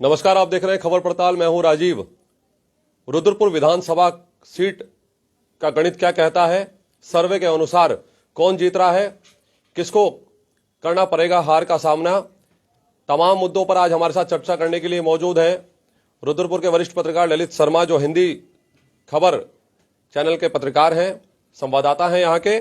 नमस्कार, आप देख रहे हैं खबर पड़ताल। मैं हूं राजीव। रुद्रपुर विधानसभा सीट का गणित क्या कहता है, सर्वे के अनुसार कौन जीत रहा है, किसको करना पड़ेगा हार का सामना, तमाम मुद्दों पर आज हमारे साथ चर्चा करने के लिए मौजूद हैं रुद्रपुर के वरिष्ठ पत्रकार ललित शर्मा, जो हिंदी खबर चैनल के पत्रकार हैं, संवाददाता हैं यहाँ के।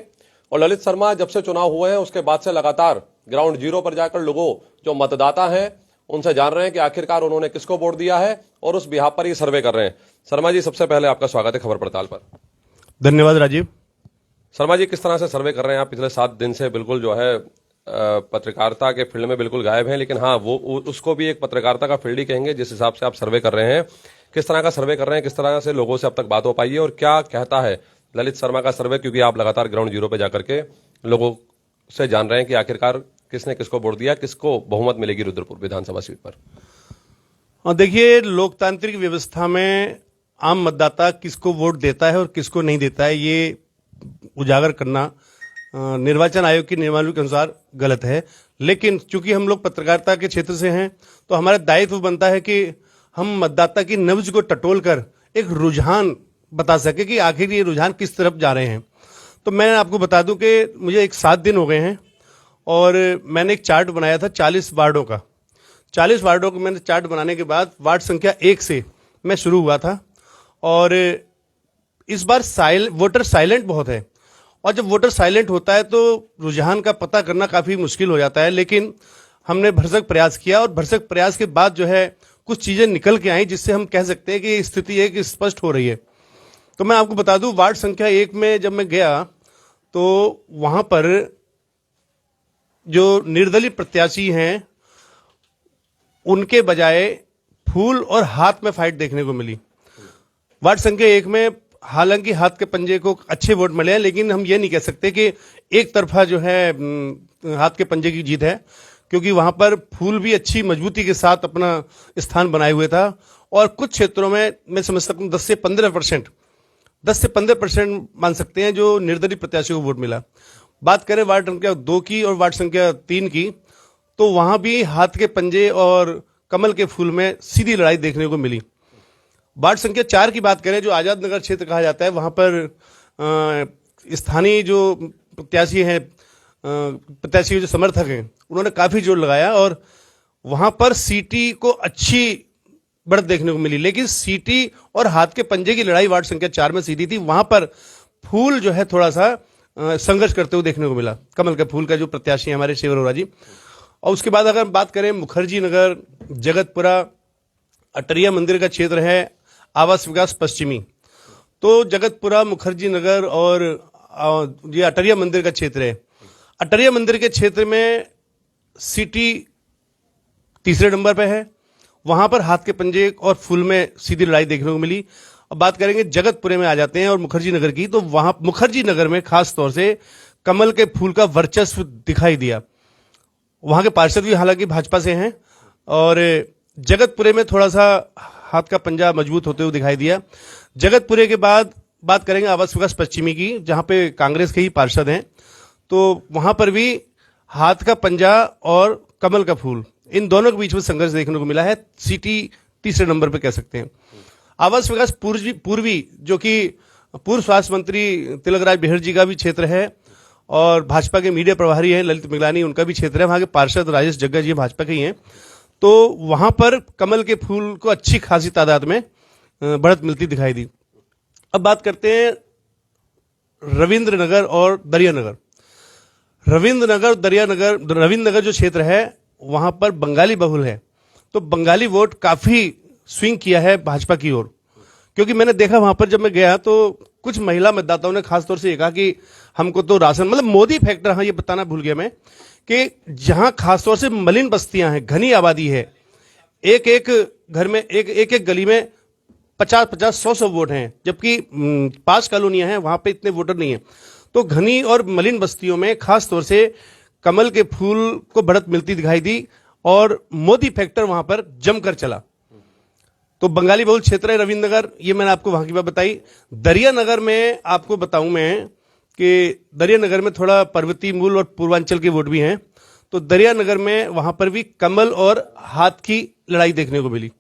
और ललित शर्मा जब से चुनाव हुए हैं उसके बाद से लगातार ग्राउंड जीरो पर जाकर लोगों, जो मतदाता हैं, उनसे जान रहे हैं कि आखिरकार उन्होंने किसको वोट दिया है और उस बिहाफ पर ये सर्वे कर रहे हैं। शर्मा जी, सबसे पहले आपका स्वागत है खबर पड़ताल पर। धन्यवाद राजीव। शर्मा जी, किस तरह से सर्वे कर रहे हैं आप? पिछले 7 दिन से बिल्कुल जो है पत्रकारिता के फील्ड में बिल्कुल गायब हैं, लेकिन हाँ, वो उसको भी एक पत्रकारिता का फील्ड ही कहेंगे जिस हिसाब से आप सर्वे कर रहे हैं। किस तरह का सर्वे कर रहे हैं, किस तरह से लोगों से अब तक बात हो पाई है और क्या कहता है ललित शर्मा का सर्वे, क्योंकि आप लगातार ग्राउंड जीरो पे जाकर के लोगों से जान रहे हैं कि आखिरकार किसने किसको वोट दिया, किसको बहुमत मिलेगी रुद्रपुर विधानसभा सीट पर? देखिए, लोकतांत्रिक व्यवस्था में आम मतदाता किसको वोट देता है और किसको नहीं देता है, ये उजागर करना निर्वाचन आयोग की नियमावली के अनुसार गलत है। लेकिन चूंकि हम लोग पत्रकारिता के क्षेत्र से हैं तो हमारा दायित्व बनता है कि हम मतदाता की नब्ज को टटोल कर एक रुझान बता सके कि आखिर ये रुझान किस तरफ जा रहे हैं। तो मैं आपको बता दूं कि मुझे 7 दिन हो गए हैं और मैंने एक चार्ट बनाया था 40 वार्डों का। 40 वार्डों को मैंने चार्ट बनाने के बाद वार्ड संख्या 1 से मैं शुरू हुआ था और इस बार वोटर साइलेंट बहुत है और जब वोटर साइलेंट होता है तो रुझान का पता करना काफी मुश्किल हो जाता है। लेकिन हमने भरसक प्रयास किया और भरसक प्रयास के बाद जो है कुछ चीजें निकल के आई जिससे हम कह सकते हैं कि स्थिति एक स्पष्ट हो रही है। तो मैं आपको बता दूं, वार्ड संख्या 1 में जब मैं गया तो वहां पर जो निर्दलीय प्रत्याशी हैं उनके बजाय फूल और हाथ में फाइट देखने को मिली। वार्ड संख्या 1 में हालांकि हाथ के पंजे को अच्छे वोट मिले हैं, लेकिन हम ये नहीं कह सकते कि एक तरफा जो है हाथ के पंजे की जीत है, क्योंकि वहां पर फूल भी अच्छी मजबूती के साथ अपना स्थान बनाए हुए था और कुछ क्षेत्रों में मैं समझ सकता हूं 10 से 15% मान सकते हैं जो निर्दलीय प्रत्याशी को वोट मिला। बात करें वार्ड संख्या 2 की और वार्ड संख्या 3 की, तो वहां भी हाथ के पंजे और कमल के फूल में सीधी लड़ाई देखने को मिली। वार्ड संख्या 4 की बात करें, जो आजाद नगर क्षेत्र कहा जाता है, वहां पर स्थानीय जो प्रत्याशी हैं, प्रत्याशी जो समर्थक हैं, उन्होंने काफी जोर लगाया और वहां पर सीटी को अच्छी बढ़त देखने को मिली। लेकिन सीटी और हाथ के पंजे की लड़ाई वार्ड संख्या 4 में सीधी थी। वहां पर फूल जो है थोड़ा सा संघर्ष करते हुए देखने को मिला, कमल के फूल का जो प्रत्याशी है हमारे शिवर जी। और उसके बाद अगर बात करें मुखर्जी नगर, जगतपुरा, अटरिया मंदिर का क्षेत्र है, आवास विकास पश्चिमी, तो जगतपुरा, मुखर्जी नगर और ये अटरिया मंदिर का क्षेत्र है। अटरिया मंदिर के क्षेत्र में सिटी तीसरे नंबर पे है, वहां पर हाथ के पंजे और फूल में सीधी लड़ाई देखने को मिली। अब बात करेंगे जगतपुरे में आ जाते हैं और मुखर्जी नगर की, तो वहां मुखर्जी नगर में खास तौर से कमल के फूल का वर्चस्व दिखाई दिया। वहां के पार्षद भी हालांकि भाजपा से हैं और जगतपुरे में थोड़ा सा हाथ का पंजा मजबूत होते हुए दिखाई दिया। जगतपुरे के बाद बात करेंगे आवास विकास पश्चिमी की, जहां पे कांग्रेस के ही पार्षद हैं, तो वहां पर भी हाथ का पंजा और कमल का फूल, इन दोनों के बीच में संघर्ष देखने को मिला है। सिटी तीसरे नंबर पे कह सकते हैं। आवास विकास पूर्वी, जो कि पूर्व स्वास्थ्य मंत्री तिलकराज बेहर जी का भी क्षेत्र है और भाजपा के मीडिया प्रभारी हैं ललित मिगलानी, उनका भी क्षेत्र है। वहां के पार्षद राजेश जग्गा जी भाजपा के ही हैं, तो वहां पर कमल के फूल को अच्छी खासी तादाद में बढ़त मिलती दिखाई दी। अब बात करते हैं रविंद्र नगर और दरिया नगर। रविंद्र नगर जो क्षेत्र है वहां पर बंगाली बहुल है, तो बंगाली वोट काफी स्विंग किया है भाजपा की ओर, क्योंकि मैंने देखा वहां पर जब मैं गया तो कुछ महिला मतदाताओं ने खासतौर से ये कहा कि हमको तो राशन, मतलब मोदी फैक्टर, हाँ ये बताना भूल गया मैं, कि जहां खासतौर से मलिन बस्तियां हैं, घनी आबादी है, एक एक घर में एक गली में 50-50, 100-100 वोट हैं, जबकि 5 कॉलोनियां हैं वहां पे इतने वोटर नहीं है। तो घनी और मलिन बस्तियों में खास तौर से कमल के फूल को बढ़त मिलती दिखाई दी और मोदी फैक्टर वहां पर जमकर चला। तो बंगाली बहुल क्षेत्र है रविंद्र नगर, ये मैंने आपको वहां की बात बताई। दरिया नगर में आपको बताऊं मैं कि दरिया नगर में थोड़ा पर्वतीय मूल और पूर्वांचल के वोट भी हैं, तो दरिया नगर में वहां पर भी कमल और हाथ की लड़ाई देखने को मिली।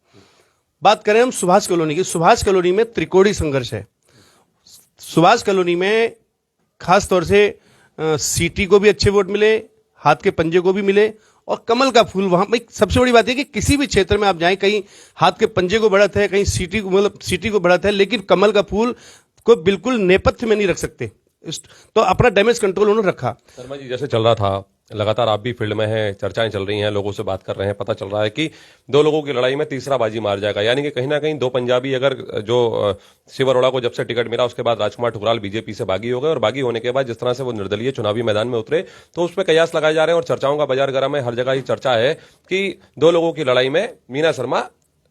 बात करें हम सुभाष कॉलोनी की, सुभाष कॉलोनी में त्रिकोणीय संघर्ष है। सुभाष कॉलोनी में खास तौर से सीटी को भी अच्छे वोट मिले, हाथ के पंजे को भी मिले, और कमल का फूल वहां भाई सबसे बड़ी बात है कि किसी भी क्षेत्र में आप जाएं, कहीं हाथ के पंजे को बढ़त है, कहीं सीटी को मतलब सीटी को बढ़त है, लेकिन कमल का फूल को बिल्कुल नेपथ्य में नहीं रख सकते। तो अपना डैमेज कंट्रोल उन्होंने रखा। शर्मा जी, जैसे चल रहा था, लगातार आप भी फील्ड में हैं, चर्चाएं चल रही हैं, लोगों से बात कर रहे हैं, पता चल रहा है कि दो लोगों की लड़ाई में तीसरा बाजी मार जाएगा, यानी कि कहीं ना कहीं दो पंजाबी, अगर जो शिव अरोड़ा को जब से टिकट मिला उसके बाद राजकुमार ठुकराल बीजेपी से बागी हो गए, और बागी होने के बाद जिस तरह से वो निर्दलीय चुनावी मैदान में उतरे, तो उस पर कयास लगाए जा रहे हैं और चर्चाओं का बाजार गर्म है। हर जगह ही चर्चा है कि दो लोगों की लड़ाई में मीना शर्मा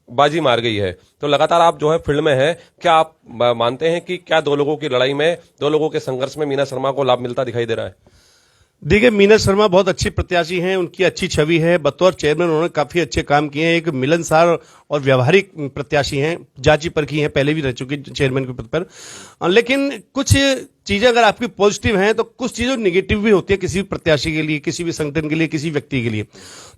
बाजी मार गई है। तो लगातार आप जो है फील्ड में है, क्या आप मानते हैं कि क्या दो लोगों की लड़ाई में, दो लोगों के संघर्ष में मीना शर्मा को लाभ मिलता दिखाई दे रहा है? देखिए, मीना शर्मा बहुत अच्छी प्रत्याशी हैं, उनकी अच्छी छवि है, बतौर चेयरमैन उन्होंने काफी अच्छे काम किए हैं, एक मिलनसार और व्यवहारिक प्रत्याशी हैं, जांची परखी हैं, पहले भी रह चुके चेयरमैन के पद पर। लेकिन कुछ चीजें अगर आपकी पॉजिटिव हैं तो कुछ चीजें निगेटिव भी होती है किसी भी प्रत्याशी के लिए, किसी भी संगठन के लिए, किसी व्यक्ति के लिए।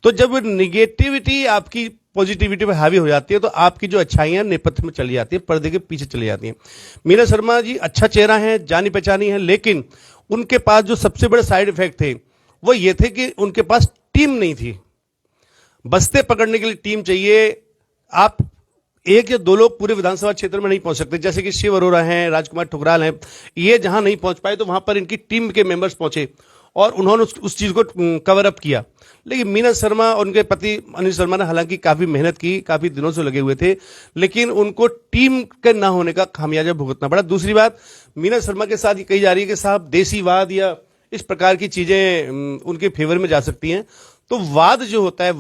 तो जब निगेटिविटी आपकी पॉजिटिविटी पर हावी हो जाती है तो आपकी जो अच्छाइयां नेपथ्य में चली जाती है, पर्दे के पीछे चली जाती हैं। मीना शर्मा जी अच्छा चेहरा है, जानी पहचानी है, लेकिन उनके पास जो सबसे बड़े साइड इफेक्ट थे वो ये थे कि उनके पास टीम नहीं थी। बस्ते पकड़ने के लिए टीम चाहिए। आप एक या दो लोग पूरे विधानसभा क्षेत्र में नहीं पहुंच सकते, जैसे कि शिव अरोड़ा हैं, राजकुमार ठुकराल हैं, ये जहां नहीं पहुंच पाए तो वहां पर इनकी टीम के मेंबर्स पहुंचे और उन्होंने उस चीज को कवर अप किया। लेकिन मीना शर्मा और उनके पति अनिल शर्मा ने हालांकि काफी मेहनत की, काफी दिनों से लगे हुए थे, लेकिन उनको टीम के ना होने का खामियाजा भुगतना पड़ा। दूसरी बात, मीना शर्मा के साथ ये कही जा रही है कि साहब देसीवाद या इस प्रकार की चीजें उनके फेवर में जा सकती हैं। तो वाद जो होता है,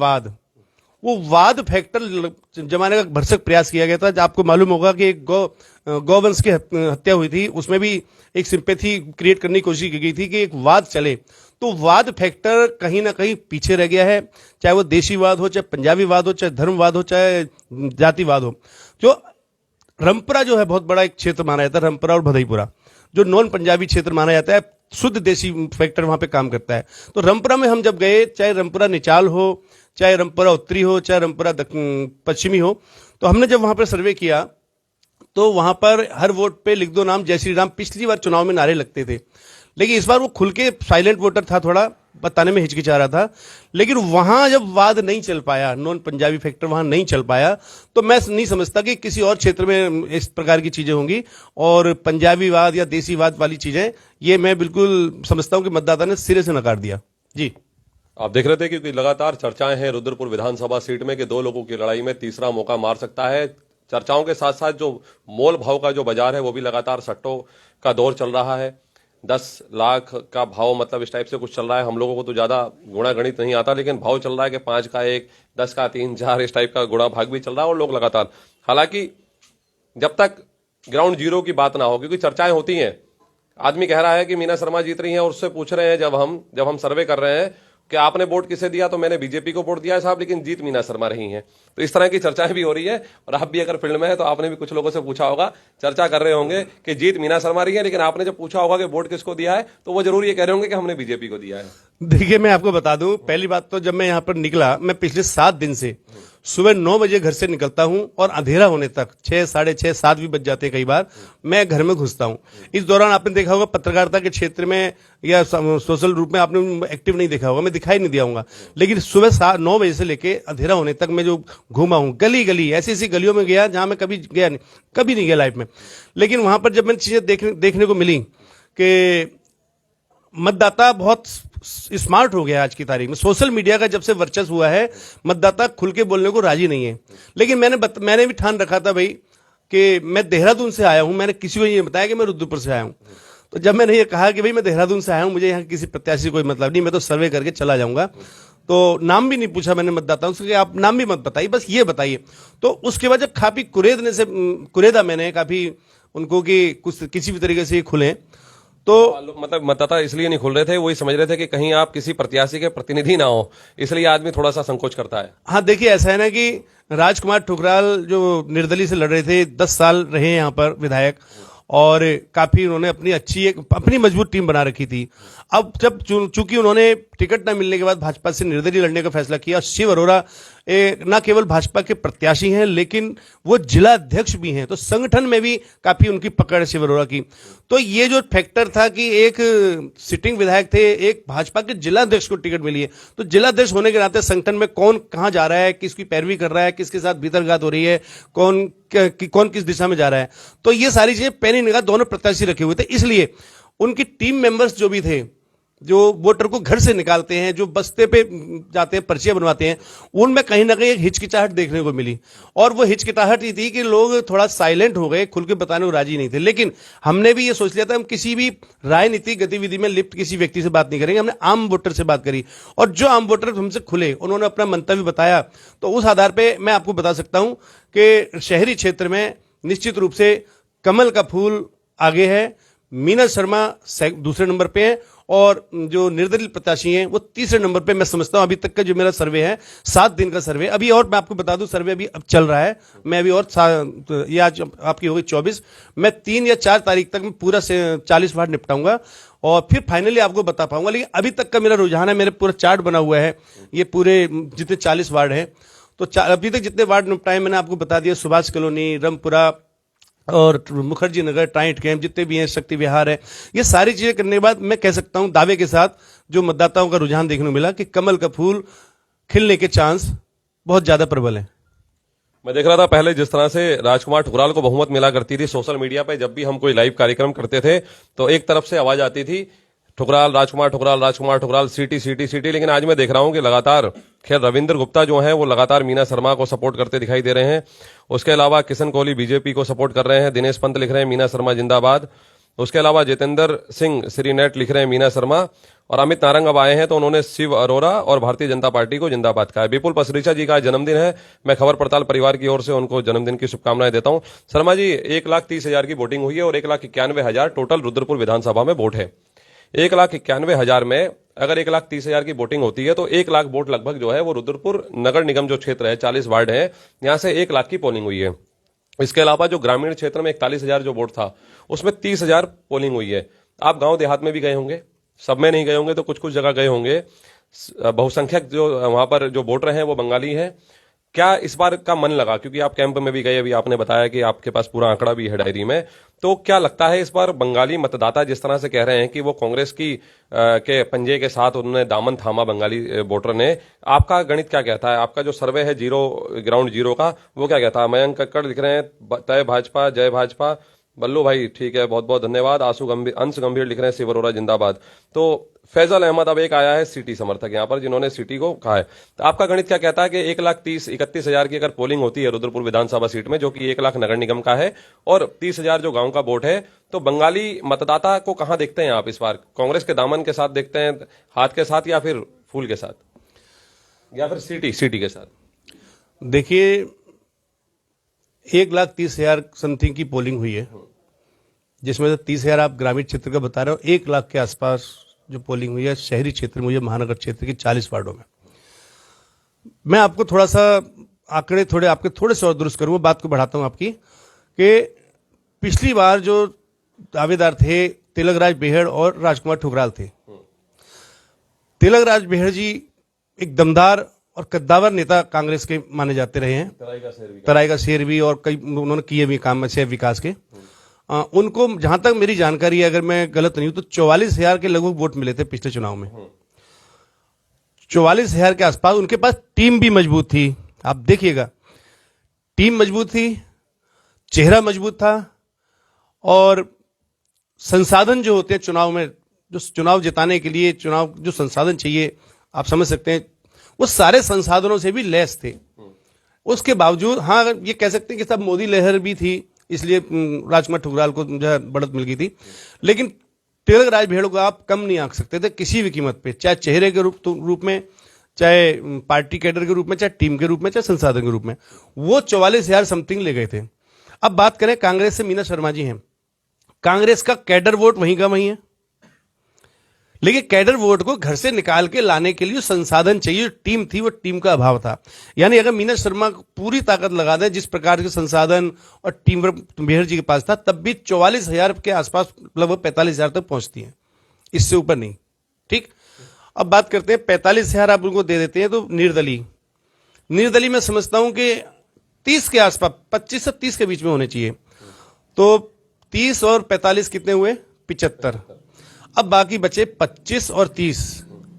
वो वाद फैक्टर जमाने का भरसक प्रयास किया गया था। आपको मालूम होगा कि एक गौवंश की हत्या हुई थी, उसमें भी एक सिंपैथी क्रिएट करने की कोशिश की गई थी कि एक वाद चले। तो वाद फैक्टर कहीं ना कहीं पीछे रह गया है, चाहे वो देशीवाद हो, चाहे पंजाबी वाद हो, चाहे धर्मवाद हो, चाहे जातिवाद हो। जो रंपरा जो है बहुत बड़ा एक क्षेत्र माना जाता है, रंपरा और भदईपुरा जो नॉन पंजाबी क्षेत्र माना जाता है, शुद्ध देसी फैक्टर वहां पे काम करता है। तो रंपरा में हम जब गए, चाहे रंपरा निचाल हो, चाहे रंपरा उत्तरी हो, चाहे रंपरा पश्चिमी हो, तो हमने जब वहां पर सर्वे किया तो वहां पर हर वोट पे लिख दो नाम जय श्री राम। पिछली बार चुनाव में नारे लगते थे, लेकिन इस बार वो खुल के साइलेंट वोटर था, थोड़ा बताने में हिचकिचा रहा था। लेकिन वहां जब वाद नहीं चल पाया, नॉन पंजाबी फैक्टर वहां नहीं चल पाया, तो मैं नहीं समझता कि किसी और क्षेत्र में इस प्रकार की चीजें होंगी। और पंजाबी वाद या देसीवाद वाली चीजें, ये मैं बिल्कुल समझता हूं कि मतदाता ने सिरे से नकार दिया। जी, आप देख रहे थे कि लगातार चर्चाएं हैं रुद्रपुर विधानसभा सीट में कि दो लोगों की लड़ाई में तीसरा मौका मार सकता है। चर्चाओं के साथ साथ जो मोल भाव का जो बाजार है वो भी लगातार सट्टों का दौर चल रहा है। 10 लाख का भाव, मतलब इस टाइप से कुछ चल रहा है। हम लोगों को तो ज्यादा गुणा गणित नहीं आता, लेकिन भाव चल रहा है कि 5 का 1, 10 का 3, 4, इस टाइप का गुणा भाग भी चल रहा है। और लोग लगातार, हालांकि जब तक ग्राउंड जीरो की बात ना हो, क्योंकि चर्चाएं होती हैं, आदमी कह रहा है कि मीना शर्मा जीत रही हैं और उससे पूछ रहे हैं जब हम सर्वे कर रहे हैं कि आपने वोट किसे दिया, तो मैंने बीजेपी को वोट दिया है साहब, लेकिन जीत मीना शर्मा रही हैं। तो इस तरह की चर्चाएं भी हो रही है। और आप भी अगर फील्ड में है तो आपने भी कुछ लोगों से पूछा होगा, चर्चा कर रहे होंगे कि जीत मीना शर्मा रही है, लेकिन आपने जब पूछा होगा कि वोट किसको दिया है तो वो जरूर ये कह रहे होंगे कि हमने बीजेपी को दिया है। देखिए, मैं आपको बता दूं, पहली बात तो जब मैं यहां पर निकला, मैं पिछले 7 दिन से सुबह 9 बजे घर से निकलता हूं और अंधेरा होने तक 6, साढ़े 6, 7 भी बज जाते हैं कई बार, मैं घर में घुसता हूं। इस दौरान आपने देखा होगा पत्रकारिता के क्षेत्र में या सोशल रूप में आपने एक्टिव नहीं देखा होगा, मैं दिखाई नहीं दिया हूंगा। लेकिन सुबह 9 बजे से लेके अंधेरा होने तक मैं जो घूमा हूं, गली गली ऐसी ऐसी गलियों में गया जहां मैं कभी नहीं गया लाइफ में। लेकिन वहां पर जब मैंने चीजें देखने को मिली कि मतदाता बहुत स्मार्ट हो गया आज की तारीख में। सोशल मीडिया का जब से वर्चस्व हुआ है, मतदाता खुल के बोलने को राजी नहीं है। लेकिन मैंने भी ठान रखा था भाई कि मैं देहरादून से आया हूं, मैंने किसी को ये बताया कि मैं रुद्रपुर से आया हूं। तो जब मैंने ये कहा कि भाई मैं देहरादून से आया हूं, मुझे यहाँ किसी प्रत्याशी से कोई मतलब नहीं, मैं तो सर्वे करके चला जाऊंगा, तो नाम भी नहीं पूछा मैंने मतदाताओं से कि आप नाम भी मत बताइए, बस ये बताइए। तो उसके बाद जब काफी कुरेदा मैंने काफी उनको कि कुछ किसी भी तरीके से खुले, तो मतलब मतदाता इसलिए नहीं खुल रहे थे, वही समझ रहे थे कि कहीं आप किसी प्रत्याशी के प्रतिनिधि ना हो, इसलिए आदमी थोड़ा सा संकोच करता है। हाँ, देखिए ऐसा है ना कि राजकुमार ठुकराल जो निर्दलीय से लड़ रहे थे, 10 साल रहे यहाँ पर विधायक, और काफी उन्होंने अपनी मजबूत टीम बना रखी थी। अब जब चूंकि उन्होंने टिकट न मिलने के बाद भाजपा से निर्दलीय लड़ने का फैसला किया, शिव अरोड़ा न केवल भाजपा के प्रत्याशी हैं लेकिन वो जिला अध्यक्ष भी हैं, तो संगठन में भी काफी उनकी पकड़ है शिव अरोड़ा की। तो ये जो फैक्टर था कि एक सिटिंग विधायक थे, एक भाजपा के जिला अध्यक्ष को टिकट मिली है, तो जिला अध्यक्ष होने के नाते संगठन में कौन कहां जा रहा है, किसकी पैरवी कर रहा है, किसके साथ भीतरघात हो रही है, कौन किस दिशा में जा रहा है, तो ये सारी चीजें पैनी निगाह दोनों प्रत्याशी रखे हुए थे। इसलिए उनकी टीम मेंबर्स जो भी थे, जो वोटर को घर से निकालते हैं, जो बस्ते पे जाते हैं, पर्चियां बनवाते हैं, उनमें कहीं ना कहीं एक हिचकिचाहट देखने को मिली। और वो हिचकिचाहट ही थी कि लोग थोड़ा साइलेंट हो गए, खुल के बताने को राजी नहीं थे। लेकिन हमने भी ये सोच लिया था, हम किसी भी राजनीतिक गतिविधि में लिप्त किसी व्यक्ति से बात नहीं करेंगे, हमने आम वोटर से बात करी। और जो आम वोटर हमसे खुले, उन्होंने अपना मंतव्य बताया, तो उस आधार पर मैं आपको बता सकता हूं कि शहरी क्षेत्र में निश्चित रूप से कमल का फूल आगे है, मीना शर्मा दूसरे नंबर पे है, और जो निर्दलीय प्रत्याशी हैं वो तीसरे नंबर पे। मैं समझता हूं अभी तक का जो मेरा सर्वे है 7 दिन का सर्वे, अभी और मैं आपको बता दूं सर्वे अभी अब चल रहा है, मैं अभी और ये आज आपकी हो गई 24, मैं 3 या 4 तारीख तक मैं पूरा 40 वार्ड निपटाऊंगा और फिर फाइनली आपको बता पाऊंगा। लेकिन अभी तक का मेरा रुझान है, मेरे पूरा चार्ट बना हुआ है, ये पूरे जितने 40 वार्ड हैं, तो अभी तक जितने वार्ड निपटाए मैंने आपको बता दिया, सुभाष कॉलोनी, रमपुरा और मुखर्जी नगर, टाइट कैंप, जितने भी हैं, शक्ति विहार है, ये सारी चीजें करने के बाद मैं कह सकता हूं दावे के साथ जो मतदाताओं का रुझान देखने को मिला कि कमल का फूल खिलने के चांस बहुत ज्यादा प्रबल है। मैं देख रहा था पहले जिस तरह से राजकुमार ठुकराल को बहुमत मिला करती थी सोशल मीडिया पे, जब भी हम कोई लाइव कार्यक्रम करते थे तो एक तरफ से आवाज आती थी ठुकराल, राजकुमार ठुकराल, राजकुमार ठुकराल, सीटी सीटी सीटी। लेकिन आज मैं देख रहा हूं कि लगातार, खैर रविंद्र गुप्ता जो हैं वो लगातार मीना शर्मा को सपोर्ट करते दिखाई दे रहे हैं। उसके अलावा किशन कोहली बीजेपी को सपोर्ट कर रहे हैं, दिनेश पंत लिख रहे हैं मीना शर्मा जिंदाबाद। उसके अलावा जितेंद्र सिंह श्रीनेट लिख रहे हैं मीना शर्मा, और अमित नारंग अब आए हैं तो उन्होंने शिव अरोड़ा और भारतीय जनता पार्टी को जिंदाबाद कहा है। विपुल पसरीचा जी का जन्मदिन है, मैं खबर पड़ताल परिवार की ओर से उनको जन्मदिन की शुभकामनाएं देता हूं। शर्मा जी, 1,30,000 की वोटिंग हुई है और 1,91,000 टोटल रुद्रपुर विधानसभा में वोट है। 1,91,000 में अगर 1,30,000 की वोटिंग होती है तो 1 लाख वोट लगभग जो है वो रुद्रपुर नगर निगम जो क्षेत्र है, 40 वार्ड है, यहां से 1 लाख की पोलिंग हुई है। इसके अलावा जो ग्रामीण क्षेत्र में 41,000 जो वोट था उसमें 30,000 पोलिंग हुई है। आप गांव देहात में भी गए होंगे, सब में नहीं गए होंगे तो कुछ कुछ जगह गए होंगे। बहुसंख्यक जो वहां पर जो वोटर हैं वो बंगाली हैं। क्या इस बार का मन लगा, क्योंकि आप कैंप में भी गए, अभी आपने बताया कि आपके पास पूरा आंकड़ा भी है डायरी में, तो क्या लगता है इस बार बंगाली मतदाता जिस तरह से कह रहे हैं कि वो कांग्रेस की के पंजे के साथ उन्होंने दामन थामा बंगाली वोटर ने, आपका गणित क्या कहता है? आपका जो सर्वे है ग्राउंड जीरो का, वो क्या कहता है? मयंक कक्कड़ लिख रहे हैं तय भाजपा, जय भाजपा। बल्लू भाई ठीक है, बहुत बहुत धन्यवाद। अंश गंभीर लिख रहे हैं शिव अरोड़ा जिंदाबाद। तो फैजल अहमद अब एक आया है सिटी समर्थक यहाँ पर, जिन्होंने सिटी को कहा है। तो आपका गणित क्या कहता है कि 1,31,000 की अगर पोलिंग होती है रुद्रपुर विधानसभा सीट में, जो कि 1 लाख नगर निगम का है, और 30,000 जो गांव का वोट है, तो बंगाली मतदाता को कहां देखते हैं आप इस बार? कांग्रेस के दामन के साथ देखते हैं, हाथ के साथ, या फिर फूल के साथ, या फिर सिटी के साथ? देखिए, 1,30,000 समथिंग की पोलिंग हुई है, जिसमें से 30,000 आप ग्रामीण क्षेत्र का बता रहे हो। 1 लाख के आसपास जो पोलिंग हुई है शहरी क्षेत्र में, महानगर क्षेत्र के 40 वार्डों में। मैं आपको थोड़ा सा आंकड़े आपके थोड़े से और दुरुस्त करूंगा, बात को बढ़ाता हूं आपकी, कि पिछली बार जो दावेदार थे तिलकराज बेहड़ और राजकुमार ठुकराल थे। तिलकराज बेहड़ जी एक दमदार और कद्दावर नेता कांग्रेस के माने जाते रहे हैं, तराई का शेर भी, और कई उन्होंने किए भी काम शहर विकास के। उनको जहां तक मेरी जानकारी है, अगर मैं गलत नहीं हूं, तो 44,000 के लगभग वोट मिले थे पिछले चुनाव में। 44,000 के आसपास। उनके पास टीम भी मजबूत थी, आप देखिएगा, टीम मजबूत थी, चेहरा मजबूत था, और संसाधन जो होते हैं चुनाव में, जो चुनाव जिताने के लिए चुनाव जो संसाधन चाहिए, आप समझ सकते हैं, वो सारे संसाधनों से भी लैस थे। उसके बावजूद, हाँ, ये कह सकते हैं कि सब मोदी लहर भी थी, इसलिए राजकुमार ठुकराल को जो है बढ़त मिल गई थी। लेकिन तिलकराज बेहड़ को आप कम नहीं आंक सकते थे किसी भी कीमत पे, चाहे चेहरे के रूप में, चाहे पार्टी कैडर के रूप में, चाहे टीम के रूप में, चाहे संसाधन के रूप में। वो 44,000 समथिंग ले गए थे। अब बात करें कांग्रेस से, मीना शर्मा जी हैं, कांग्रेस का कैडर वोट वहीं का वहीं है, लेकिन कैडर वोट को घर से निकाल के लाने के लिए संसाधन चाहिए, टीम थी, वो टीम का अभाव था। यानी अगर मीना शर्मा पूरी ताकत लगा दें, जिस प्रकार के संसाधन और टीम वर्क मेहर जी के पास था, तब भी 44,000 के आसपास, लगभग 45,000 तक पहुंचती है, इससे ऊपर नहीं। ठीक, अब बात करते हैं 45,000 आप उनको दे देते हैं तो निर्दलीय मैं समझता हूं कि 30 के आसपास, 25 से 30 के बीच में होने चाहिए। तो 30 और 45 कितने हुए? 75। अब बाकी बचे 25 और 30,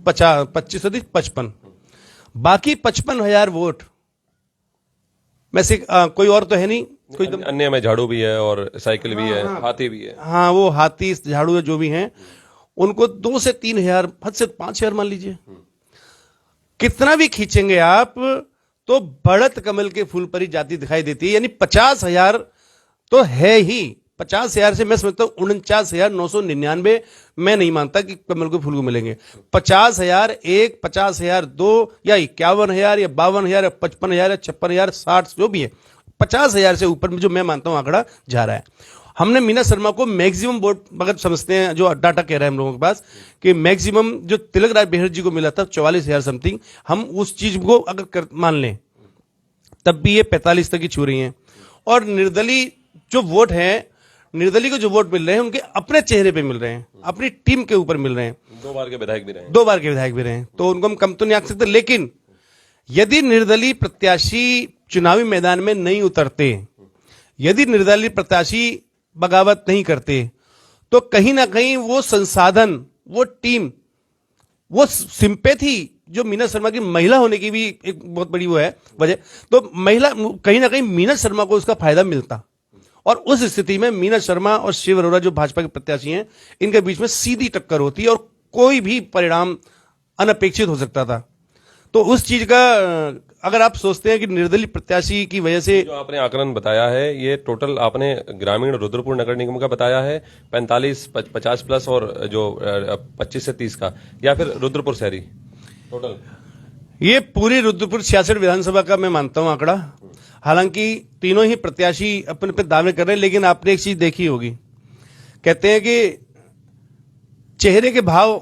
25 और 30, 55। बाकी 55,000 वोट में से कोई और तो है नहीं, कोई अन्य में झाड़ू भी है और साइकिल भी है, हाथी भी है। हाँ, वो हाथी झाड़ू जो भी हैं, उनको 2 से 3,000, हद से 5,000 मान लीजिए। कितना भी खींचेंगे आप तो बढ़त कमल के फूल पर ही जाती दिखाई देती है। यानी 50,000 तो है ही, 50,000 से मैं समझता हूं 49,999 मैं नहीं मानता कि कमल के फूल को मिलेंगे। 50,000 एक, 50,000 दो, या 51,000 या 52,000 या 55,000 या 56,000, 60 जो भी है, 50,000 से ऊपर में जो मैं मानता हूं आंकड़ा जा रहा है। हमने मीना शर्मा को मैक्सिमम वोट अगर समझते हैं, जो डाटा कह रहा है हम लोगों के पास कि मैक्सिमम जो तिलक राय बेहर जी को मिला था 44,000 समथिंग, हम उस चीज को अगर मान लें तब भी ये 45 तक ही छू रही हैं। और निर्दलीय जो वोट है, निर्दलीय को जो वोट मिल रहे हैं उनके अपने चेहरे पे मिल रहे हैं, अपनी टीम के ऊपर मिल रहे हैं। 2 बार के विधायक भी रहे हैं, 2 बार के विधायक भी रहे हैं, तो उनको हम कम तो नहीं आंक सकते। लेकिन यदि निर्दलीय प्रत्याशी चुनावी मैदान में नहीं उतरते, यदि निर्दलीय प्रत्याशी बगावत नहीं करते, तो कहीं ना कहीं वो संसाधन, वो टीम, वो सिंपैथी जो मीना शर्मा की महिला होने की भी एक बहुत बड़ी वो है वजह, तो महिला कहीं ना कहीं मीना शर्मा को उसका फायदा मिलता। और उस स्थिति में मीना शर्मा और शिव अरोड़ा जो भाजपा के प्रत्याशी हैं, इनके बीच में सीधी टक्कर होती और कोई भी परिणाम अनपेक्षित हो सकता था। तो उस चीज का अगर आप सोचते हैं कि निर्दलीय प्रत्याशी की वजह से, जो आपने आकलन बताया है ये टोटल आपने ग्रामीण रुद्रपुर नगर निगम का बताया है 45, 50 प्लस और जो 25 से 30 का, या फिर रुद्रपुर शहरी टोटल? ये पूरी रुद्रपुर 66 विधानसभा का मैं मानता हूं आंकड़ा। हालांकि तीनों ही प्रत्याशी अपने पे दावे कर रहे हैं, लेकिन आपने एक चीज देखी होगी, कहते हैं कि चेहरे के भाव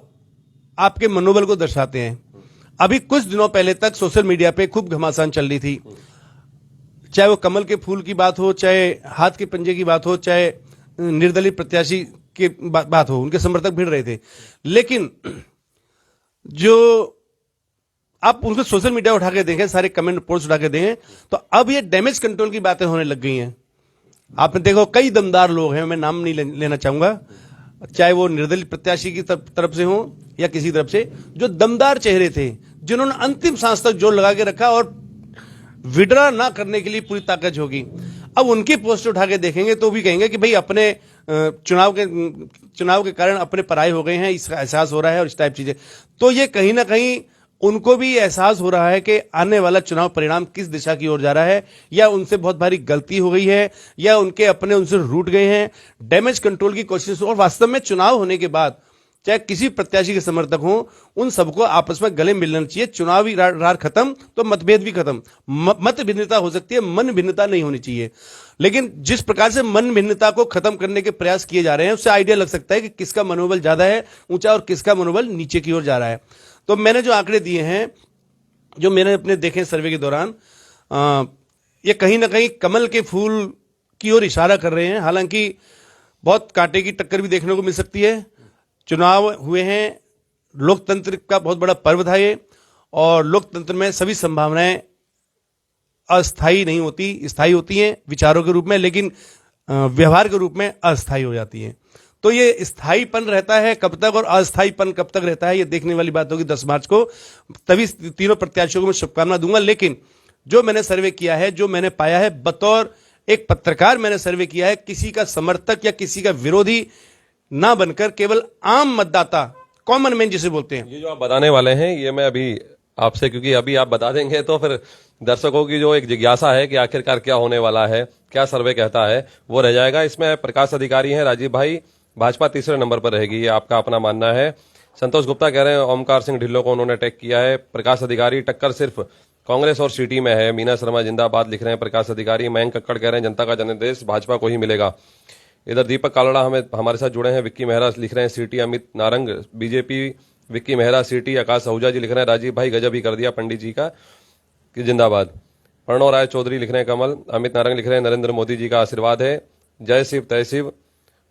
आपके मनोबल को दर्शाते हैं। अभी कुछ दिनों पहले तक सोशल मीडिया पे खूब घमासान चल रही थी, चाहे वो कमल के फूल की बात हो, चाहे हाथ के पंजे की बात हो, चाहे निर्दलीय प्रत्याशी की बात हो, उनके समर्थक भिड़ रहे थे। लेकिन जो आप उनको सोशल मीडिया उठा के देखें, सारे कमेंट पोस्ट उठा के देखें, तो अब ये डैमेज कंट्रोल की बातें होने लग गई हैं। आपने देखो कई दमदार लोग हैं, मैं नाम नहीं लेना चाहूंगा, चाहे वो निर्दलीय प्रत्याशी की तरफ से हो या किसी तरफ से, जो दमदार चेहरे थे, जिन्होंने अंतिम सांस तक जोर लगा के रखा और विड्रा ना करने के लिए पूरी ताकत होगी। अब उनकी पोस्ट उठा के देखेंगे तो भी कहेंगे कि भाई अपने चुनाव के कारण अपने पराये हो गए हैं, इसका एहसास हो रहा है और इस टाइप चीजें। तो ये कहीं ना कहीं उनको भी एहसास हो रहा है कि आने वाला चुनाव परिणाम किस दिशा की ओर जा रहा है, या उनसे बहुत भारी गलती हो गई है, या उनके अपने उनसे रूठ गए हैं। डैमेज कंट्रोल की कोशिश, और वास्तव में चुनाव होने के बाद चाहे किसी प्रत्याशी के समर्थक हो, उन सबको आपस में गले मिलना चाहिए। चुनावी रार खत्म तो मतभेद भी खत्म। मत भिन्नता हो सकती है, मन भिन्नता नहीं होनी चाहिए। लेकिन जिस प्रकार से मन भिन्नता को खत्म करने के प्रयास किए जा रहे हैं, उससे आइडिया लग सकता है कि किसका मनोबल ज्यादा है ऊंचा और किसका मनोबल नीचे की ओर जा रहा है। तो मैंने जो आंकड़े दिए हैं, जो मैंने अपने देखे सर्वे के दौरान, ये कहीं ना कहीं कमल के फूल की ओर इशारा कर रहे हैं। हालांकि बहुत कांटे की टक्कर भी देखने को मिल सकती है। चुनाव हुए हैं, लोकतंत्र का बहुत बड़ा पर्व था ये, और लोकतंत्र में सभी संभावनाएं अस्थायी नहीं होती, स्थायी होती हैं विचारों के रूप में, लेकिन व्यवहार के रूप में अस्थायी हो जाती हैं। तो ये स्थायीपन रहता है कब तक और अस्थायीपन कब तक रहता है, ये देखने वाली बात होगी 10 मार्च को। तभी तीनों प्रत्याशियों को मैं शुभकामना दूंगा। लेकिन जो मैंने सर्वे किया है, जो मैंने पाया है, बतौर एक पत्रकार मैंने सर्वे किया है, किसी का समर्थक या किसी का विरोधी ना बनकर केवल आम मतदाता, कॉमन मैन जिसे बोलते हैं। ये जो आप बताने वाले हैं, ये मैं अभी आपसे, क्योंकि अभी आप बता देंगे तो फिर दर्शकों की जो एक जिज्ञासा है कि आखिरकार क्या होने वाला है, क्या सर्वे कहता है, वो रह जाएगा। इसमें प्रकाश अधिकारी हैं राजीव भाई, भाजपा तीसरे नंबर पर रहेगी, ये आपका अपना मानना है। संतोष गुप्ता कह रहे हैं ओमकार सिंह ढिल्लों को उन्होंने अटैक किया है। प्रकाश अधिकारी, टक्कर सिर्फ कांग्रेस और सीटी में है। मीना शर्मा जिंदाबाद लिख रहे हैं प्रकाश अधिकारी। मयंक कक्कड़ कह रहे हैं जनता का जनादेश भाजपा को ही मिलेगा। इधर दीपक कालड़ा हमारे साथ जुड़े हैं, विक्की मेहरा लिख रहे हैं सीटी, अमित नारंग बीजेपी विक्की मेहरा सीटी, आकाश आहूजा जी लिख रहे हैं राजीव भाई गजब ही कर दिया पंडित जी का कि जिंदाबाद। प्रणव राय चौधरी लिख रहे हैं कमल, अमित नारंग लिख रहे हैं नरेंद्र मोदी जी का आशीर्वाद है, जय शिव तय शिव।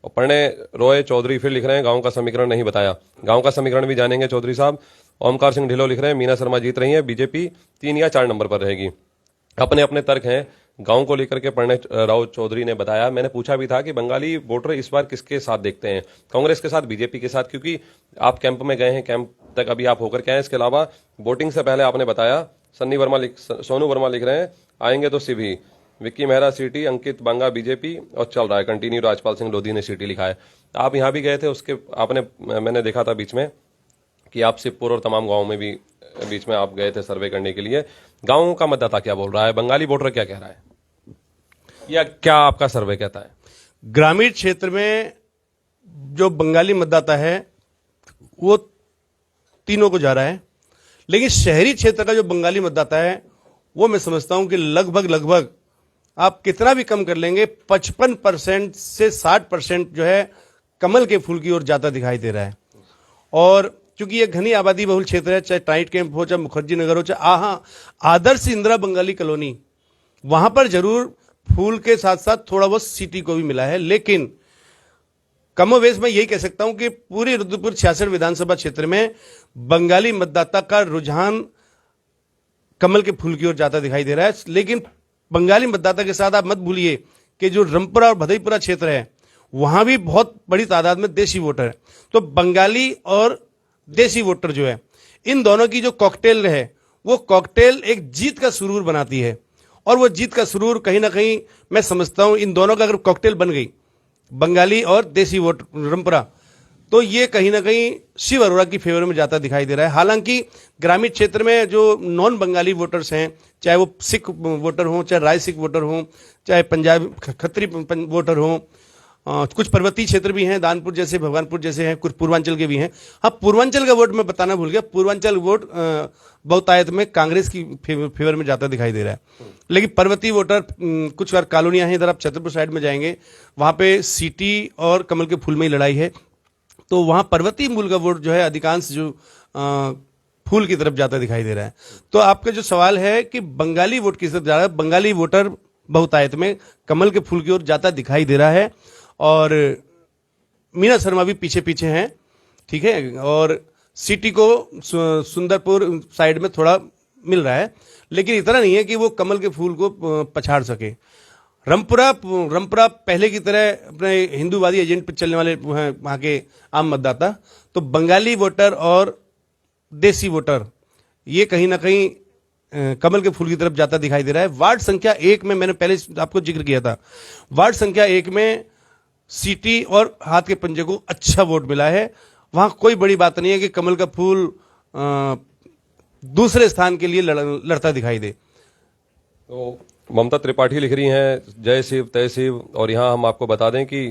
और प्रणय रॉय चौधरी फिर लिख रहे हैं गांव का समीकरण नहीं बताया, गांव का समीकरण भी जानेंगे चौधरी साहब। ओमकार सिंह ढिल्लो लिख रहे हैं मीना शर्मा जीत रही है, बीजेपी 3 या 4 नंबर पर रहेगी। अपने अपने तर्क हैं गांव को लेकर के प्रणय राव चौधरी ने बताया। मैंने पूछा भी था कि बंगाली वोटर इस बार किसके साथ देखते हैं, कांग्रेस के साथ, बीजेपी के साथ, क्योंकि आप कैंप में गए हैं, कैंप तक अभी आप होकर के आए। इसके अलावा वोटिंग से पहले आपने बताया, सोनू वर्मा लिख रहे हैं आएंगे तो सिभी, विक्की मेहरा सीटी, अंकित बांगा बीजेपी, और चल रहा है कंटिन्यू, राजपाल सिंह लोधी ने सीटी लिखा है। आप यहां भी गए थे, उसके मैंने देखा था बीच में कि आप शिवपुर और तमाम गांवों में भी बीच में आप गए थे सर्वे करने के लिए। गांवों का मतदाता क्या बोल रहा है, बंगाली वोटर क्या कह रहा है, या क्या आपका सर्वे कहता है? ग्रामीण क्षेत्र में जो बंगाली मतदाता है वो तीनों को जा रहा है, लेकिन शहरी क्षेत्र का जो बंगाली मतदाता है वो मैं समझता हूं कि लगभग आप कितना भी कम कर लेंगे 55% से 60% जो है कमल के फूल की ओर जाता दिखाई दे रहा है। और चूंकि ये घनी आबादी बहुल क्षेत्र है, चाहे टाइट कैंप हो, चाहे मुखर्जी नगर हो, चाहे आदर्श इंदिरा बंगाली कॉलोनी, वहां पर जरूर फूल के साथ साथ थोड़ा बहुत सिटी को भी मिला है। लेकिन कमोवेश मैं यही कह सकता हूं कि पूरी रुद्रपुर 66 विधानसभा क्षेत्र में बंगाली मतदाता का रुझान कमल के फूल की ओर जाता दिखाई दे रहा है। लेकिन बंगाली मतदाता के साथ आप मत भूलिए कि जो रमपुरा और भदईपुरा क्षेत्र है वहां भी बहुत बड़ी तादाद में देसी वोटर है। तो बंगाली और देसी वोटर जो है, इन दोनों की जो कॉकटेल है वो कॉकटेल एक जीत का सुरूर बनाती है। और वो जीत का सुरूर कहीं ना कहीं मैं समझता हूं इन दोनों का अगर कॉकटेल बन गई, बंगाली और देसी वोट रमपुरा, तो ये कहीं ना कहीं शिव अरोड़ा की फेवर में जाता दिखाई दे रहा है। हालांकि ग्रामीण क्षेत्र में जो नॉन बंगाली वोटर्स हैं, चाहे वो सिख वोटर हों, चाहे राय सिख वोटर हों, चाहे पंजाब खत्री वोटर हों, कुछ पर्वतीय क्षेत्र भी हैं, दानपुर जैसे, भगवानपुर जैसे हैं, कुछ पूर्वांचल के भी हैं। हाँ, पूर्वांचल का वोट मैं बताना भूल गया, पूर्वांचल वोट बहुतायत में कांग्रेस की फेवर में जाता दिखाई दे रहा है। लेकिन पर्वतीय वोटर कुछ कॉलोनियां हैं, इधर आप छतरपुर साइड में जाएंगे, वहां पे सीटी और कमल के फूल में ही लड़ाई है। तो वहां पर्वतीय मूल का वोट जो है अधिकांश जो फूल की तरफ जाता दिखाई दे रहा है। तो आपका जो सवाल है कि बंगाली वोट किस तरफ जा रहा है, बंगाली वोटर बहुतायत में कमल के फूल की ओर जाता दिखाई दे रहा है। और मीना शर्मा भी पीछे पीछे हैं, ठीक है, और सिटी को सुंदरपुर साइड में थोड़ा मिल रहा है, लेकिन इतना नहीं है कि वो कमल के फूल को पछाड़ सके। रमपुरा पहले की तरह अपने हिंदूवादी एजेंट पर चलने वाले वहां के आम मतदाता, तो बंगाली वोटर और देसी वोटर ये कहीं ना कहीं कमल के फूल की तरफ जाता दिखाई दे रहा है। वार्ड संख्या 1 में मैंने पहले आपको जिक्र किया था, वार्ड संख्या 1 में सीटी और हाथ के पंजे को अच्छा वोट मिला है। वहां कोई बड़ी बात नहीं है कि कमल का फूल दूसरे स्थान के लिए लड़ता दिखाई दे। तो ममता त्रिपाठी लिख रही हैं जय शिव तय शिव, और यहां हम आपको बता दें कि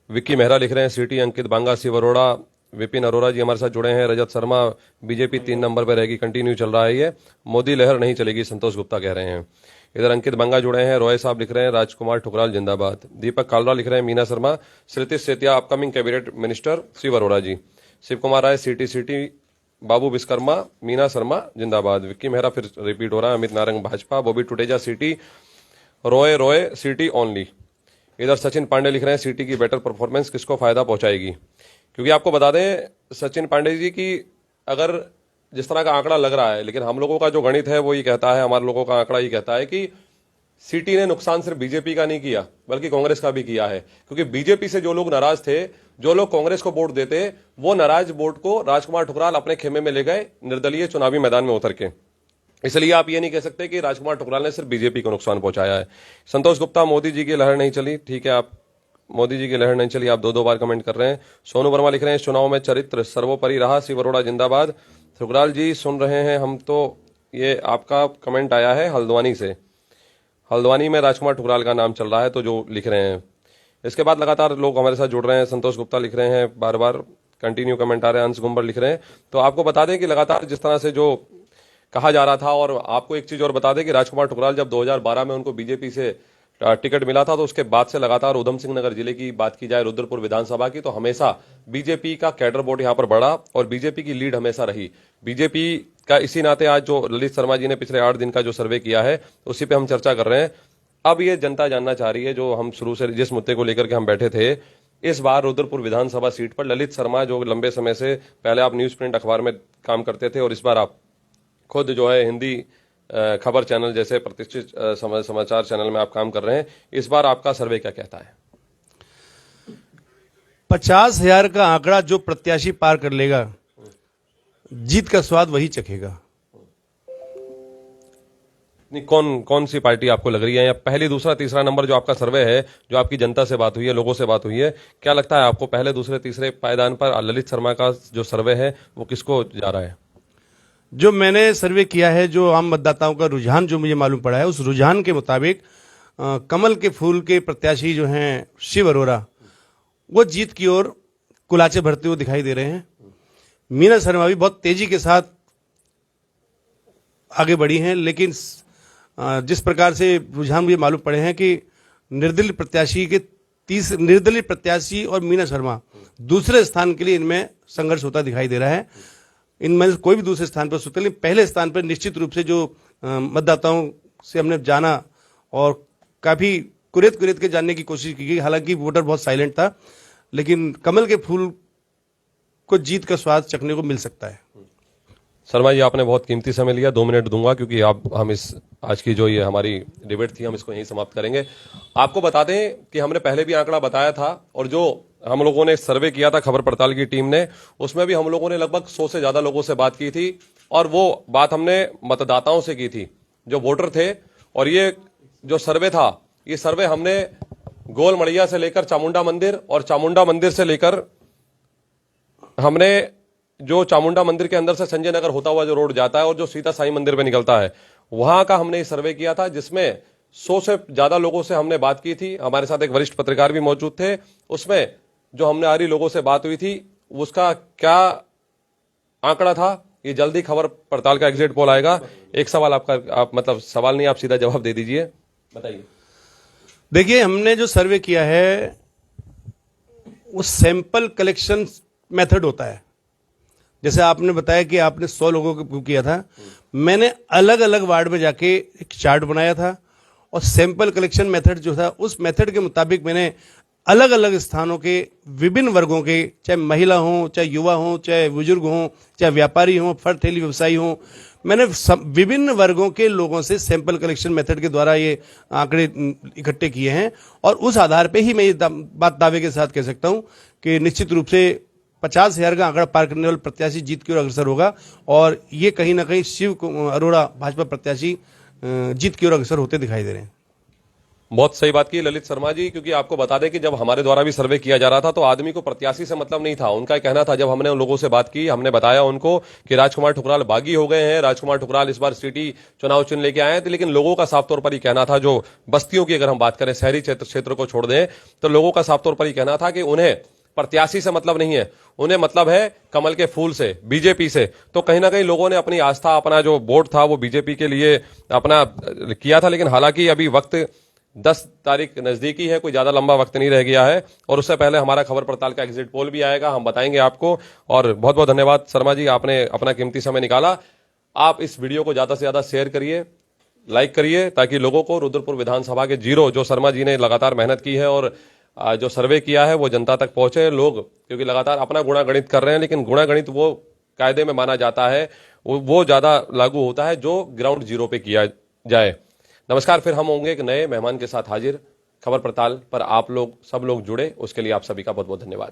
विक्की मेहरा लिख रहे हैं सीटी, अंकित बांगा, शिव अरोड़ा, विपिन अरोड़ा जी हमारे साथ जुड़े हैं, रजत शर्मा बीजेपी 3 नंबर पर रहेगी, कंटिन्यू चल रहा है ये, मोदी लहर नहीं चलेगी, संतोष गुप्ता कह रहे हैं। इधर अंकित बंगा जुड़े हैं, रॉय साहब लिख रहे हैं राजकुमार ठुकराल जिंदाबाद, दीपक कालरा लिख रहे हैं Meena Sharma, Shruti Setia upcoming cabinet minister, Shiv Arora ji, Shiv Kumar Rai सीटी, बाबू विश्वकर्मा, मीना शर्मा जिंदाबाद, विक्की मेहरा फिर रिपीट हो रहा है, अमित नारंग भाजपा, बॉबी टुटेजा सीटी, रॉय सीटी ओनली। इधर सचिन पांडे लिख रहे हैं सीटी की बेटर परफॉर्मेंस किसको फायदा पहुंचाएगी, क्योंकि आपको बता दें सचिन पांडे जी की अगर जिस तरह का आंकड़ा लग रहा है, लेकिन हम लोगों का जो गणित है वो ये कहता है, हमारे लोगों का आंकड़ा ये कहता है कि सीटी ने नुकसान सिर्फ बीजेपी का नहीं किया बल्कि कांग्रेस का भी किया है, क्योंकि बीजेपी से जो लोग नाराज थे, जो लोग कांग्रेस को वोट देते, वो नाराज वोट को राजकुमार ठुकराल अपने खेमे में ले गए निर्दलीय चुनावी मैदान में उतर के। इसलिए आप ये नहीं कह सकते कि राजकुमार ठुकराल ने सिर्फ बीजेपी को नुकसान पहुंचाया है। संतोष गुप्ता मोदी जी की लहर नहीं चली, ठीक है, आप मोदी जी की लहर नहीं चली, आप 2 बार कमेंट कर रहे हैं। सोनू वर्मा लिख रहे हैं चुनाव में चरित्र सर्वोपरि रहा, शिव अरोड़ा जिंदाबाद। ठुकराल जी सुन रहे हैं हम, तो ये आपका कमेंट आया है हल्द्वानी से, हल्द्वानी में राजकुमार ठुकराल का नाम चल रहा है, तो जो लिख रहे हैं। इसके बाद लगातार लोग हमारे साथ जुड़ रहे हैं, संतोष गुप्ता लिख रहे हैं, बार बार कंटिन्यू कमेंट आ रहे हैं, अंश गुम्बर लिख रहे हैं। तो आपको बता दें कि लगातार जिस तरह से जो कहा जा रहा था, और आपको एक चीज और बता दें कि राजकुमार ठुकराल जब 2012 में उनको बीजेपी से टिकट मिला था, तो उसके बाद से लगातार उधम सिंह नगर जिले की बात की जाए, रुद्रपुर विधानसभा की, तो हमेशा बीजेपी का कैडर वोट यहां पर बढ़ा और बीजेपी की लीड हमेशा रही। बीजेपी का इसी नाते आज जो ललित शर्मा जी ने पिछले 8 दिन का जो सर्वे किया है उसी पे हम चर्चा कर रहे हैं। अब ये जनता जानना चाह रही है, जो हम शुरू से जिस मुद्दे को लेकर के हम बैठे थे, इस बार रुद्रपुर विधानसभा सीट पर ललित शर्मा, जो लंबे समय से पहले आप न्यूज प्रिंट अखबार में काम करते थे और इस बार आप खुद जो है हिंदी खबर चैनल जैसे प्रतिष्ठित समाचार चैनल में आप काम कर रहे हैं, इस बार आपका सर्वे क्या कहता है? 50,000 का आंकड़ा जो प्रत्याशी पार कर लेगा, जीत का स्वाद वही चखेगा। नहीं, कौन सी पार्टी आपको लग रही है, या पहली, दूसरा, तीसरा नंबर जो आपका सर्वे है, जो आपकी जनता से बात हुई है, लोगों से बात हुई है, क्या लगता है आपको पहले, दूसरे, तीसरे पायदान पर ललित शर्मा का जो सर्वे है वो किसको जा रहा है? जो मैंने सर्वे किया है, जो आम मतदाताओं का रुझान जो मुझे मालूम पड़ा है, उस रुझान के मुताबिक कमल के फूल के प्रत्याशी जो हैं शिव अरोड़ा, वो जीत की ओर कुलाचे भरते हुए दिखाई दे रहे हैं। मीना शर्मा भी बहुत तेजी के साथ आगे बढ़ी हैं, लेकिन जिस प्रकार से रुझान मुझे मालूम पड़े हैं कि निर्दलीय प्रत्याशी और मीना शर्मा दूसरे स्थान के लिए इनमें संघर्ष होता दिखाई दे रहा है। इनमें से कोई भी दूसरे स्थान पर सुतल नहीं, पहले स्थान पर निश्चित रूप से जो मतदाताओं से हमने जाना और काफी कुरेद के जानने की कोशिश की गई, हालांकि वोटर बहुत साइलेंट था, लेकिन कमल के फूल को जीत का स्वाद चखने को मिल सकता है। शर्मा जी, आपने बहुत कीमती समय लिया, 2 मिनट दूंगा क्योंकि हम इस आज की जो ये हमारी डिबेट थी हम इसको यहीं समाप्त करेंगे। आपको बता दें कि हमने पहले भी आंकड़ा बताया था और जो हम लोगों ने सर्वे किया था खबर पड़ताल की टीम ने, उसमें भी हम लोगों ने लगभग 100 से ज्यादा लोगों से बात की थी और वो बात हमने मतदाताओं से की थी जो वोटर थे। और ये जो सर्वे था, ये सर्वे हमने गोल मड़िया से लेकर चामुंडा मंदिर और चामुंडा मंदिर से लेकर हमने जो चामुंडा मंदिर के अंदर से संजय नगर होता हुआ जो रोड जाता है और जो सीता साई मंदिर पे निकलता है, वहां का हमने सर्वे किया था, जिसमें 100 से ज्यादा लोगों से हमने बात की थी। हमारे साथ एक वरिष्ठ पत्रकार भी मौजूद थे। उसमें जो हमने आरी लोगों से बात हुई थी, उसका क्या आंकड़ा था, ये जल्दी खबर पड़ताल का एग्जिट पोल आएगा। एक सवाल आपका, आप मतलब सवाल नहीं, आप सीधा जवाब दे दीजिए, बताइए। देखिए, हमने जो सर्वे किया है वो सैंपल कलेक्शन मेथड होता है। जैसे आपने बताया कि आपने 100 लोगों को किया था, मैंने अलग अलग वार्ड में जाके एक चार्ट बनाया था और सैंपल कलेक्शन मेथड जो था, उस मेथड के मुताबिक मैंने अलग अलग स्थानों के विभिन्न वर्गों के, चाहे महिला हो, चाहे युवा हो, चाहे बुजुर्ग हो, चाहे व्यापारी हो, फल ठेली व्यवसायी हो, मैंने विभिन्न वर्गों के लोगों से सैंपल कलेक्शन मेथड के द्वारा ये आंकड़े इकट्ठे किए हैं। और उस आधार पे ही मैं ये बात दावे के साथ कह सकता हूं कि निश्चित रूप से 50,000 का आंकड़ा पार करने वाला प्रत्याशी जीत की ओर अग्रसर होगा और ये कहीं ना कहीं शिव अरोड़ा भाजपा प्रत्याशी जीत की ओर अग्रसर होते दिखाई दे रहे हैं। बहुत सही बात की ललित शर्मा जी, क्योंकि आपको बता दें कि जब हमारे द्वारा भी सर्वे किया जा रहा था तो आदमी को प्रत्याशी से मतलब नहीं था। उनका कहना था, जब हमने उन लोगों से बात की, हमने बताया उनको कि राजकुमार ठुकराल बागी हो गए हैं, राजकुमार ठुकराल इस बार सिटी चुनाव चिन्ह लेके आए थे, लेकिन लोगों का साफ तौर पर ही कहना था, जो बस्तियों की अगर हम बात करें, शहरी क्षेत्र को छोड़ दें, तो लोगों का साफ तौर पर ही कहना था कि उन्हें प्रत्याशी से मतलब नहीं है, उन्हें मतलब है कमल के फूल से, बीजेपी से। तो कहीं ना कहीं लोगों ने अपनी आस्था, अपना जो वोट था वो बीजेपी के लिए अपना किया था। लेकिन हालांकि अभी वक्त 10 तारीख नजदीकी है, कोई ज्यादा लंबा वक्त नहीं रह गया है और उससे पहले हमारा खबर पड़ताल का एग्जिट पोल भी आएगा, हम बताएंगे आपको। और बहुत बहुत धन्यवाद शर्मा जी, आपने अपना कीमती समय निकाला। आप इस वीडियो को ज्यादा से ज्यादा शेयर करिए, लाइक करिए, ताकि लोगों को रुद्रपुर विधानसभा के जीरो जो शर्मा जी ने लगातार मेहनत की है और जो सर्वे किया है वो जनता तक पहुंचे। लोग क्योंकि लगातार अपना गुणागणित कर रहे हैं, लेकिन गुणागणित वो कायदे में माना जाता है, वो ज्यादा लागू होता है जो ग्राउंड जीरो पे किया जाए। नमस्कार, फिर हम होंगे एक नए मेहमान के साथ हाजिर। खबर पड़ताल पर आप लोग सब लोग जुड़े, उसके लिए आप सभी का बहुत बहुत धन्यवाद।